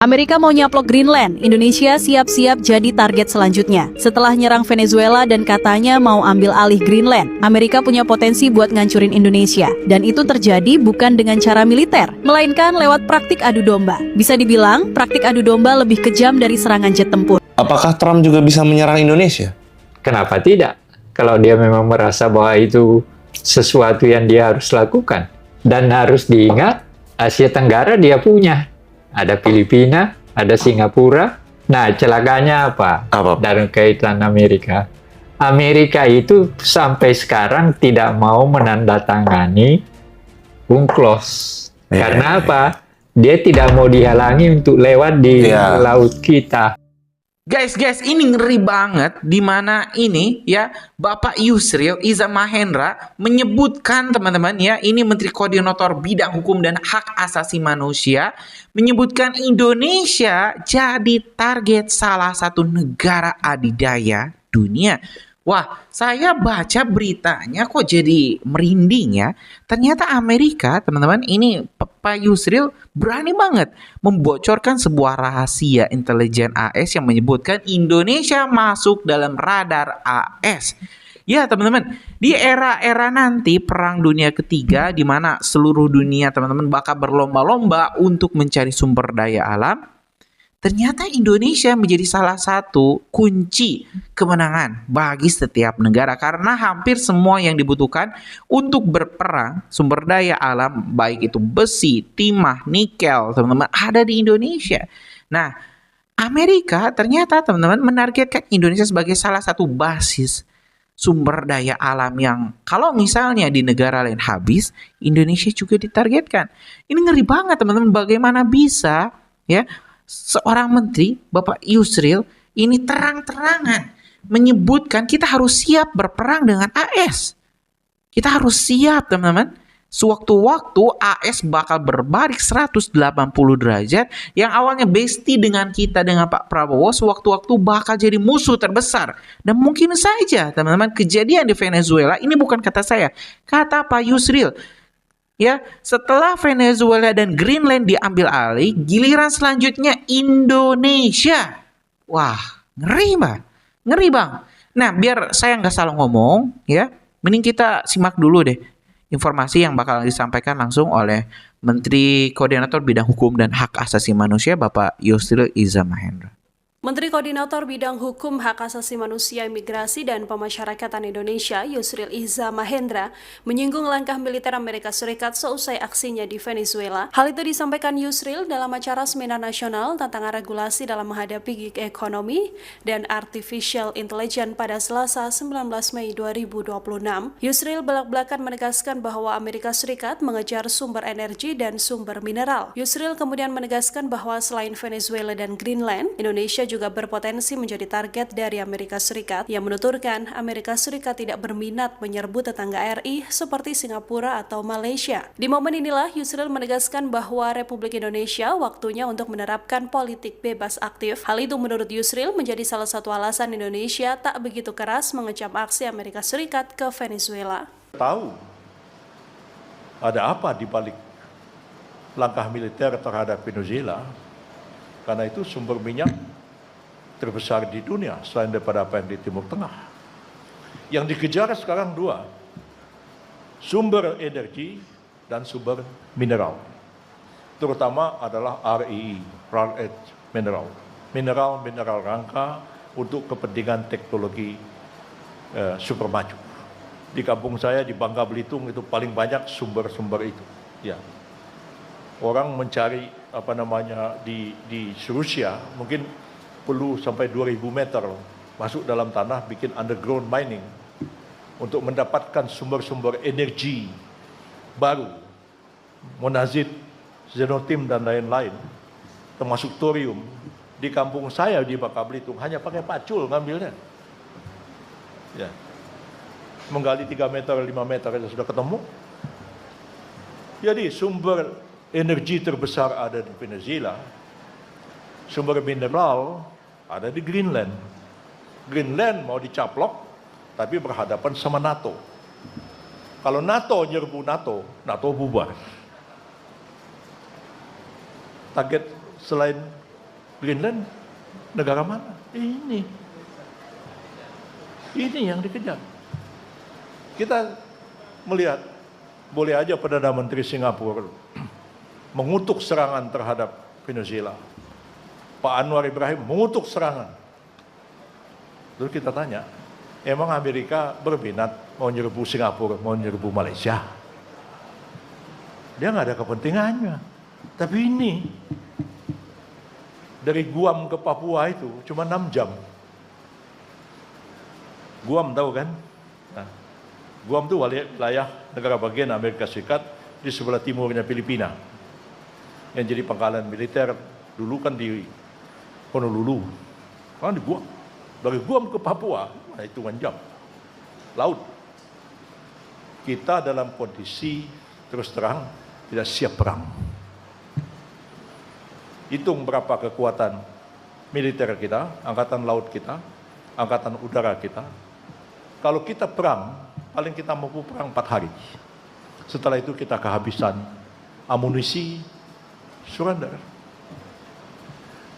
Amerika mau nyaplok Greenland, Indonesia siap-siap jadi target selanjutnya. Setelah nyerang Venezuela dan katanya mau ambil alih Greenland, Amerika punya potensi buat ngancurin Indonesia. Dan itu terjadi bukan dengan cara militer, melainkan lewat praktik adu domba. Bisa dibilang, praktik adu domba lebih kejam dari serangan jet tempur. Apakah Trump juga bisa menyerang Indonesia? Kenapa tidak? Kalau dia memang merasa bahwa itu sesuatu yang dia harus lakukan. Dan harus diingat, Asia Tenggara dia punya. Ada Filipina, ada Singapura. Nah, celakanya apa? Dalam kaitan Amerika. Amerika itu sampai sekarang tidak mau menandatangani UNCLOS. Karena apa? Dia tidak mau dihalangi untuk lewat di laut kita. Guys, ini ngeri banget di mana ini ya Bapak Yusril Iza Mahendra menyebutkan teman-teman ya, ini Menteri Koordinator Bidang Hukum dan Hak Asasi Manusia menyebutkan Indonesia jadi target salah satu negara adidaya dunia. Wah, saya baca beritanya kok jadi merinding ya. Ternyata Amerika, teman-teman, ini Pak Yusril berani banget membocorkan sebuah rahasia intelijen AS yang menyebutkan Indonesia masuk dalam radar AS. Ya, teman-teman, di era-era nanti Perang Dunia Ketiga di mana seluruh dunia, teman-teman, bakal berlomba-lomba untuk mencari sumber daya alam. Ternyata Indonesia menjadi salah satu kunci kemenangan bagi setiap negara karena hampir semua yang dibutuhkan untuk berperang sumber daya alam baik itu besi, timah, nikel, teman-teman ada di Indonesia. Nah, Amerika ternyata teman-teman menargetkan Indonesia sebagai salah satu basis sumber daya alam yang kalau misalnya di negara lain habis, Indonesia juga ditargetkan. Ini ngeri banget teman-teman, bagaimana bisa ya seorang menteri, Bapak Yusril, ini terang-terangan menyebutkan kita harus siap berperang dengan AS. Kita harus siap, teman-teman. Sewaktu-waktu AS bakal berbalik 180 derajat, yang awalnya bestie dengan kita, dengan Pak Prabowo, sewaktu-waktu bakal jadi musuh terbesar. Dan mungkin saja, teman-teman, kejadian di Venezuela, ini bukan kata saya, kata Pak Yusril. Ya, setelah Venezuela dan Greenland diambil alih, giliran selanjutnya Indonesia. Wah, ngeri bang, ngeri bang. Nah, biar saya nggak salah ngomong, ya, mending kita simak dulu deh informasi yang bakal disampaikan langsung oleh Menteri Koordinator Bidang Hukum dan Hak Asasi Manusia, Bapak Yusril Iza Mahendra. Menteri Koordinator Bidang Hukum, Hak Asasi Manusia, Imigrasi, dan Pemasyarakatan Indonesia, Yusril Iza Mahendra, menyinggung langkah militer Amerika Serikat seusai aksinya di Venezuela. Hal itu disampaikan Yusril dalam acara Seminar Nasional tentang regulasi dalam menghadapi gig ekonomi dan artificial intelligence pada Selasa 19 Mei 2026. Yusril belak-belakan menegaskan bahwa Amerika Serikat mengejar sumber energi dan sumber mineral. Yusril kemudian menegaskan bahwa selain Venezuela dan Greenland, Indonesia juga berpotensi menjadi target dari Amerika Serikat yang menuturkan Amerika Serikat tidak berminat menyerbu tetangga RI seperti Singapura atau Malaysia. Di momen inilah Yusril menegaskan bahwa Republik Indonesia waktunya untuk menerapkan politik bebas aktif. Hal itu menurut Yusril menjadi salah satu alasan Indonesia tak begitu keras mengecam aksi Amerika Serikat ke Venezuela. Tahu ada apa di balik langkah militer terhadap Venezuela, karena itu sumber minyak terbesar di dunia selain daripada apa yang di Timur Tengah. Yang dikejar sekarang dua, sumber energi dan sumber mineral. Terutama adalah REE, Rare Earth Mineral. Mineral langka untuk kepentingan teknologi super maju. Di kampung saya di Bangka Belitung itu paling banyak sumber-sumber itu. Ya. Orang mencari di Rusia mungkin perlu sampai 2000 meter masuk dalam tanah bikin underground mining untuk mendapatkan sumber-sumber energi baru, monazit, xenotim dan lain-lain, termasuk thorium. Di kampung saya di Bangka Belitung hanya pakai pacul ngambilnya. Ya. Menggali 3 meter, 5 meter saja sudah ketemu. Jadi sumber energi terbesar ada di Venezuela, sumber mineral ada di Greenland. Greenland mau dicaplok, tapi berhadapan sama NATO. Kalau NATO nyerbu NATO bubar. Target selain Greenland negara mana? Ini yang dikejar. Kita melihat, boleh aja Perdana Menteri Singapura mengutuk serangan terhadap Venezuela. Pak Anwar Ibrahim mengutuk serangan. Lalu kita tanya, emang Amerika berminat mau nyerbu Singapura, mau nyerbu Malaysia? Dia nggak ada kepentingannya. Tapi ini, dari Guam ke Papua itu cuma 6 jam. Guam tahu kan? Nah, Guam itu wilayah negara bagian Amerika Serikat di sebelah timurnya Filipina. Yang jadi pangkalan militer dulu kan di Honolulu. Kan di Guam. Dari Guam ke Papua, nah hitungan jam. Laut. Kita dalam kondisi terus terang tidak siap perang. Hitung berapa kekuatan militer kita, angkatan laut kita, angkatan udara kita. Kalau kita perang, paling kita mampu perang 4 hari. Setelah itu kita kehabisan amunisi, surrender.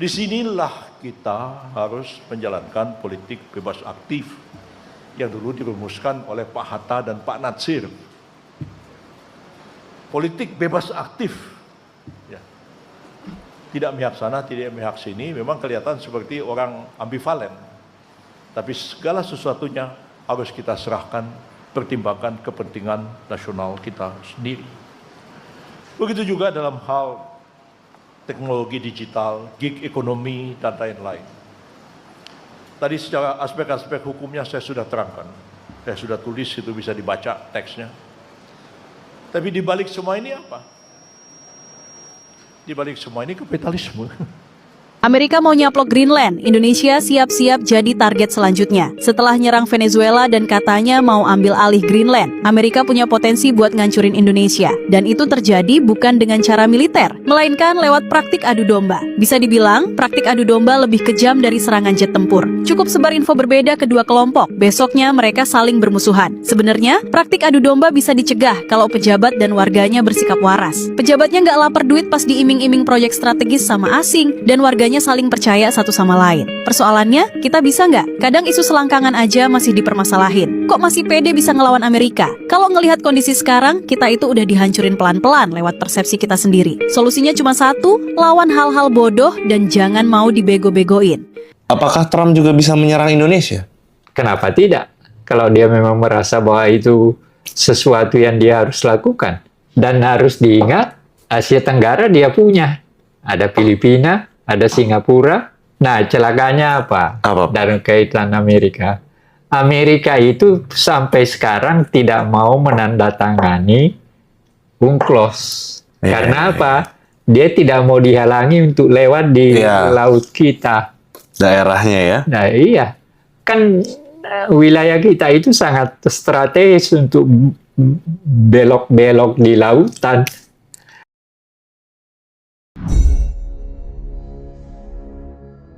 Disinilah kita harus menjalankan politik bebas aktif yang dulu dirumuskan oleh Pak Hatta dan Pak Natsir. Politik bebas aktif, ya. Tidak memihak sana, tidak memihak sini, memang kelihatan seperti orang ambivalen. Tapi segala sesuatunya harus kita serahkan, pertimbangkan kepentingan nasional kita sendiri. Begitu juga dalam hal teknologi digital, gig ekonomi, dan lain-lain. Tadi secara aspek-aspek hukumnya saya sudah terangkan. Saya sudah tulis, itu bisa dibaca teksnya. Tapi di balik semua ini apa? Di balik semua ini kapitalisme. Amerika mau nyaplok Greenland, Indonesia siap-siap jadi target selanjutnya. Setelah nyerang Venezuela dan katanya mau ambil alih Greenland, Amerika punya potensi buat ngancurin Indonesia. Dan itu terjadi bukan dengan cara militer, melainkan lewat praktik adu domba. Bisa dibilang, praktik adu domba lebih kejam dari serangan jet tempur. Cukup sebar info berbeda kedua kelompok, besoknya mereka saling bermusuhan. Sebenarnya, praktik adu domba bisa dicegah kalau pejabat dan warganya bersikap waras. Pejabatnya nggak lapar duit pas diiming-iming proyek strategis sama asing, dan warganya saling percaya satu sama lain. Persoalannya, kita bisa nggak? Kadang isu selangkangan aja masih dipermasalahin. Kok masih pede bisa ngelawan Amerika? Kalau ngelihat kondisi sekarang, kita itu udah dihancurin pelan-pelan lewat persepsi kita sendiri. Solusinya cuma satu, lawan hal-hal bodoh dan jangan mau dibego-begoin. Apakah Trump juga bisa menyerang Indonesia? Kenapa tidak? Kalau dia memang merasa bahwa itu sesuatu yang dia harus lakukan. Dan harus diingat, Asia Tenggara dia punya. Ada Filipina, ada Singapura. Nah, celakanya apa? Dalam kaitan Amerika. Amerika itu sampai sekarang tidak mau menandatangani UNCLOS. Karena apa? Dia tidak mau dihalangi untuk lewat di laut kita. Daerahnya ya? Nah, iya. Kan wilayah kita itu sangat strategis untuk belok-belok di lautan.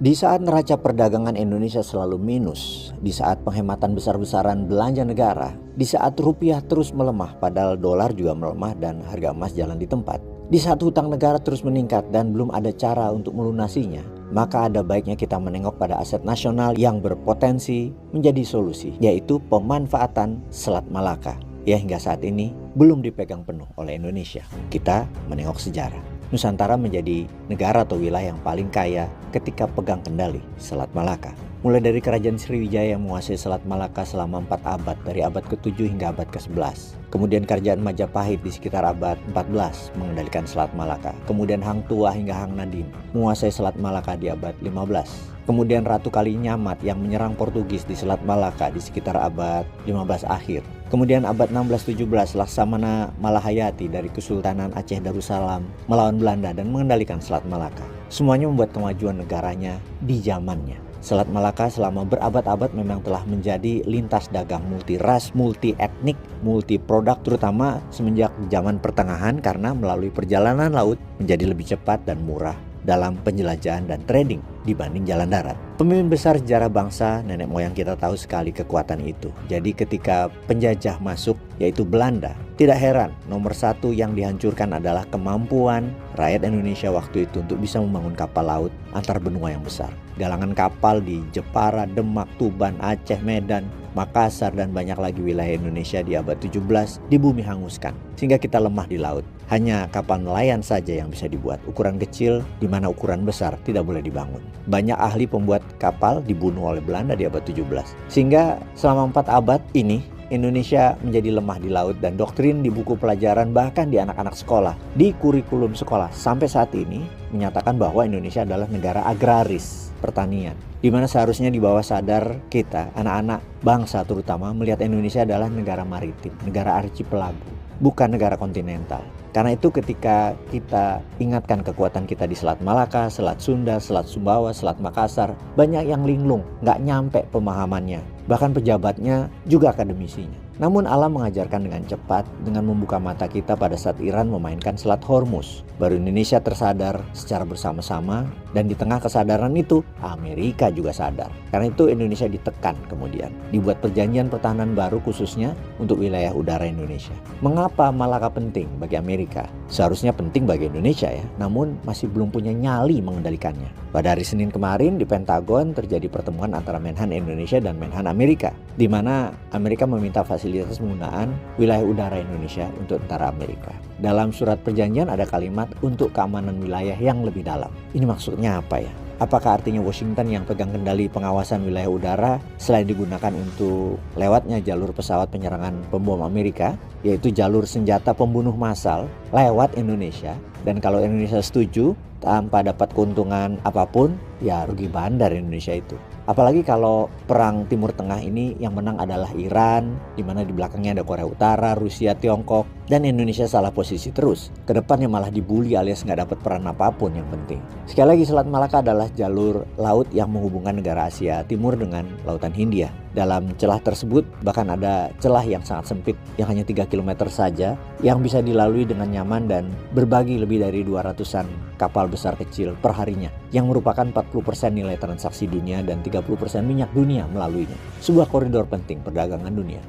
Di saat neraca perdagangan Indonesia selalu minus, di saat penghematan besar-besaran belanja negara, di saat rupiah terus melemah padahal dolar juga melemah dan harga emas jalan di tempat, di saat hutang negara terus meningkat dan belum ada cara untuk melunasinya, maka ada baiknya kita menengok pada aset nasional yang berpotensi menjadi solusi, yaitu pemanfaatan Selat Malaka, yang hingga saat ini belum dipegang penuh oleh Indonesia. Kita menengok sejarah. Nusantara menjadi negara atau wilayah yang paling kaya ketika pegang kendali Selat Malaka. Mulai dari Kerajaan Sriwijaya yang menguasai Selat Malaka selama 4 abad, dari abad ke-7 hingga abad ke-11. Kemudian Kerajaan Majapahit di sekitar abad 14 mengendalikan Selat Malaka. Kemudian Hang Tuah hingga Hang Nadim menguasai Selat Malaka di abad 15. Kemudian Ratu Kalinyamat yang menyerang Portugis di Selat Malaka di sekitar abad 15 akhir. Kemudian abad 16-17 Laksamana Malahayati dari Kesultanan Aceh Darussalam melawan Belanda dan mengendalikan Selat Malaka. Semuanya membuat kemajuan negaranya di zamannya. Selat Malaka selama berabad-abad memang telah menjadi lintas dagang multi-ras, multi-etnik, multi-produk, terutama semenjak zaman pertengahan karena melalui perjalanan laut menjadi lebih cepat dan murah dalam penjelajahan dan trading dibanding jalan darat. Pemimpin besar sejarah bangsa, nenek moyang kita tahu sekali kekuatan itu. Jadi ketika penjajah masuk, yaitu Belanda, tidak heran nomor satu yang dihancurkan adalah kemampuan rakyat Indonesia waktu itu untuk bisa membangun kapal laut antar benua yang besar. Galangan kapal di Jepara, Demak, Tuban, Aceh, Medan, Makassar, dan banyak lagi wilayah Indonesia di abad 17 di bumi hanguskan. Sehingga kita lemah di laut. Hanya kapal nelayan saja yang bisa dibuat. Ukuran kecil di mana ukuran besar tidak boleh dibangun. Banyak ahli pembuat kapal dibunuh oleh Belanda di abad 17. Sehingga selama 4 abad ini Indonesia menjadi lemah di laut, dan doktrin di buku pelajaran bahkan di anak-anak sekolah, di kurikulum sekolah sampai saat ini menyatakan bahwa Indonesia adalah negara agraris, pertanian. Di mana seharusnya di bawah sadar kita, anak-anak bangsa terutama, melihat Indonesia adalah negara maritim, negara archipelago, bukan negara kontinental. Karena itu ketika kita ingatkan kekuatan kita di Selat Malaka, Selat Sunda, Selat Sumbawa, Selat Makassar, banyak yang linglung, nggak nyampe pemahamannya. Bahkan pejabatnya juga akademisinya. Namun Allah mengajarkan dengan cepat dengan membuka mata kita pada saat Iran memainkan Selat Hormuz. Baru Indonesia tersadar secara bersama-sama, dan di tengah kesadaran itu Amerika juga sadar. Karena itu Indonesia ditekan, kemudian dibuat perjanjian pertahanan baru khususnya untuk wilayah udara Indonesia. Mengapa Malaka penting bagi Amerika? Seharusnya penting bagi Indonesia ya, namun masih belum punya nyali mengendalikannya. Pada hari Senin kemarin di Pentagon terjadi pertemuan antara Menhan Indonesia dan Menhan Amerika, di mana Amerika meminta fasilitas penggunaan wilayah udara Indonesia untuk tentara Amerika. Dalam surat perjanjian ada kalimat untuk keamanan wilayah yang lebih dalam. Ini maksudnya apa ya? Apakah artinya Washington yang pegang kendali pengawasan wilayah udara selain digunakan untuk lewatnya jalur pesawat penyerangan pembom Amerika, yaitu jalur senjata pembunuh massal lewat Indonesia, dan kalau Indonesia setuju tanpa dapat keuntungan apapun, ya rugi bandar Indonesia itu. Apalagi kalau perang Timur Tengah ini yang menang adalah Iran, di mana di belakangnya ada Korea Utara, Rusia, Tiongkok, dan Indonesia salah posisi terus. Kedepannya malah dibully alias nggak dapat peran apapun yang penting. Sekali lagi, Selat Malaka adalah jalur laut yang menghubungkan negara Asia Timur dengan Lautan Hindia. Dalam celah tersebut bahkan ada celah yang sangat sempit yang hanya 3 km saja, yang bisa dilalui dengan nyaman dan berbagi lebih dari 200-an kapal besar kecil perharinya, yang merupakan 40% nilai transaksi dunia dan 30% minyak dunia melaluinya. Sebuah koridor penting perdagangan dunia.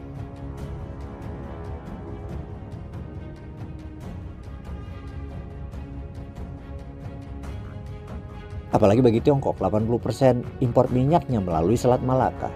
Apalagi bagi Tiongkok, 80% impor minyaknya melalui Selat Malaka.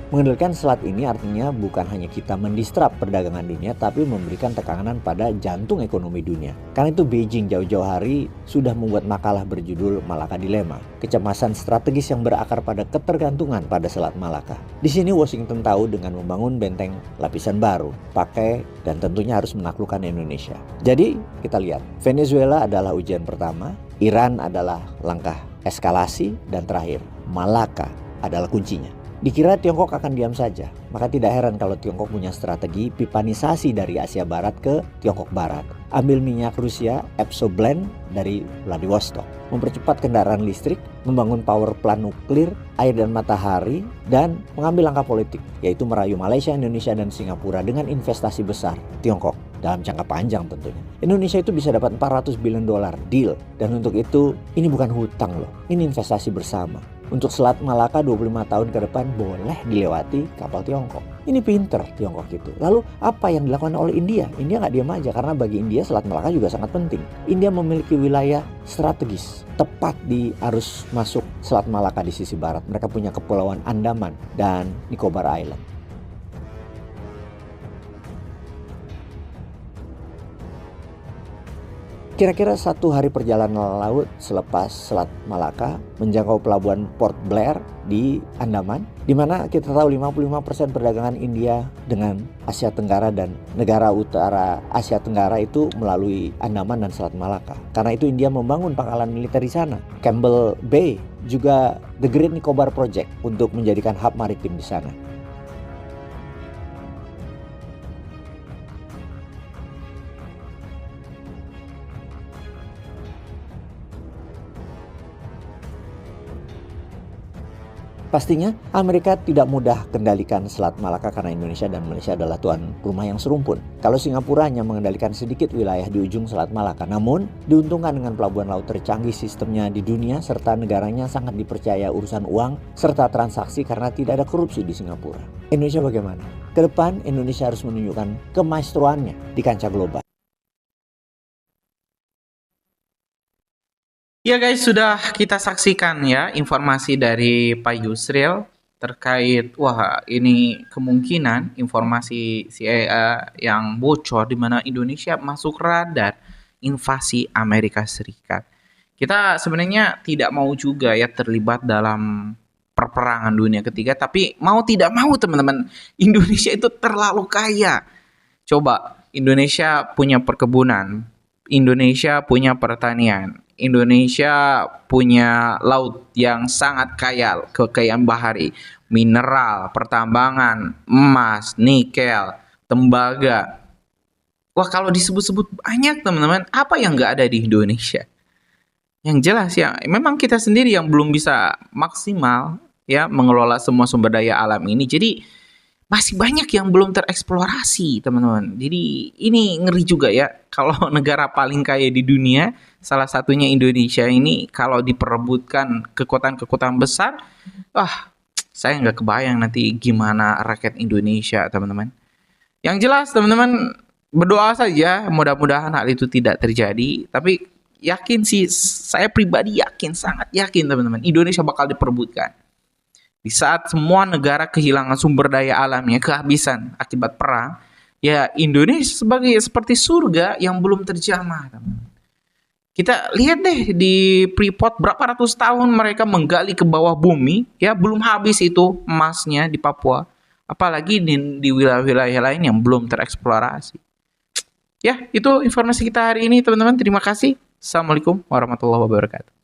Mengendalikan selat ini artinya bukan hanya kita mendistrap perdagangan dunia, tapi memberikan tekanan pada jantung ekonomi dunia. Karena itu Beijing jauh-jauh hari sudah membuat makalah berjudul Malaka Dilema, kecemasan strategis yang berakar pada ketergantungan pada Selat Malaka. Di sini Washington tahu dengan membangun benteng lapisan baru, pakai dan tentunya harus menaklukkan Indonesia. Jadi kita lihat, Venezuela adalah ujian pertama, Iran adalah langkah eskalasi, dan terakhir Malaka adalah kuncinya. Dikira Tiongkok akan diam saja, maka tidak heran kalau Tiongkok punya strategi pipanisasi dari Asia Barat ke Tiongkok Barat. Ambil minyak Rusia, Epsoblend dari Vladivostok, mempercepat kendaraan listrik, membangun power plant nuklir, air dan matahari, dan mengambil langkah politik, yaitu merayu Malaysia, Indonesia, dan Singapura dengan investasi besar Tiongkok dalam jangka panjang tentunya. Indonesia itu bisa dapat $400 billion deal, dan untuk itu ini bukan hutang loh, ini investasi bersama. Untuk Selat Malaka 25 tahun ke depan boleh dilewati kapal Tiongkok. Ini pinter Tiongkok itu. Lalu apa yang dilakukan oleh India? India nggak diam aja, karena bagi India Selat Malaka juga sangat penting. India memiliki wilayah strategis tepat di arus masuk Selat Malaka di sisi barat. Mereka punya Kepulauan Andaman dan Nicobar Island. Kira-kira 1 hari perjalanan laut selepas Selat Malaka menjangkau pelabuhan Port Blair di Andaman, di mana kita tahu 55% perdagangan India dengan Asia Tenggara dan negara utara Asia Tenggara itu melalui Andaman dan Selat Malaka. Karena itu India membangun pangkalan militer di sana, Campbell Bay, juga The Great Nicobar Project untuk menjadikan hub maritim di sana. Pastinya Amerika tidak mudah kendalikan Selat Malaka karena Indonesia dan Malaysia adalah tuan rumah yang serumpun. Kalau Singapura hanya mengendalikan sedikit wilayah di ujung Selat Malaka, namun diuntungkan dengan pelabuhan laut tercanggih sistemnya di dunia serta negaranya sangat dipercaya urusan uang serta transaksi karena tidak ada korupsi di Singapura. Indonesia bagaimana? Kedepan Indonesia harus menunjukkan kemaestroannya di kancah global. Ya guys, sudah kita saksikan ya informasi dari Pak Yusril terkait ini kemungkinan informasi CIA yang bocor di mana Indonesia masuk radar invasi Amerika Serikat. Kita sebenarnya tidak mau juga ya terlibat dalam perperangan dunia ketiga, tapi mau tidak mau teman-teman, Indonesia itu terlalu kaya. Coba, Indonesia punya perkebunan, Indonesia punya pertanian, Indonesia punya laut yang sangat kaya, kekayaan bahari, mineral, pertambangan, emas, nikel, tembaga. Wah, kalau disebut-sebut banyak teman-teman, apa yang nggak ada di Indonesia? Yang jelas ya, memang kita sendiri yang belum bisa maksimal ya mengelola semua sumber daya alam ini. Jadi masih banyak yang belum tereksplorasi teman-teman. Jadi ini ngeri juga ya kalau negara paling kaya di dunia, salah satunya Indonesia ini, kalau diperebutkan kekuatan-kekuatan besar, saya nggak kebayang nanti gimana rakyat Indonesia teman-teman. Yang jelas teman-teman, berdoa saja mudah-mudahan hal itu tidak terjadi. Tapi yakin sih, saya pribadi yakin, sangat yakin teman-teman, Indonesia bakal diperebutkan. Di saat semua negara kehilangan sumber daya alamnya, kehabisan akibat perang, ya Indonesia seperti surga yang belum terjamah. Kita lihat deh di Freeport berapa ratus tahun mereka menggali ke bawah bumi, ya belum habis itu emasnya di Papua. Apalagi di wilayah-wilayah lain yang belum tereksplorasi. Ya, itu informasi kita hari ini teman-teman. Terima kasih. Assalamualaikum warahmatullahi wabarakatuh.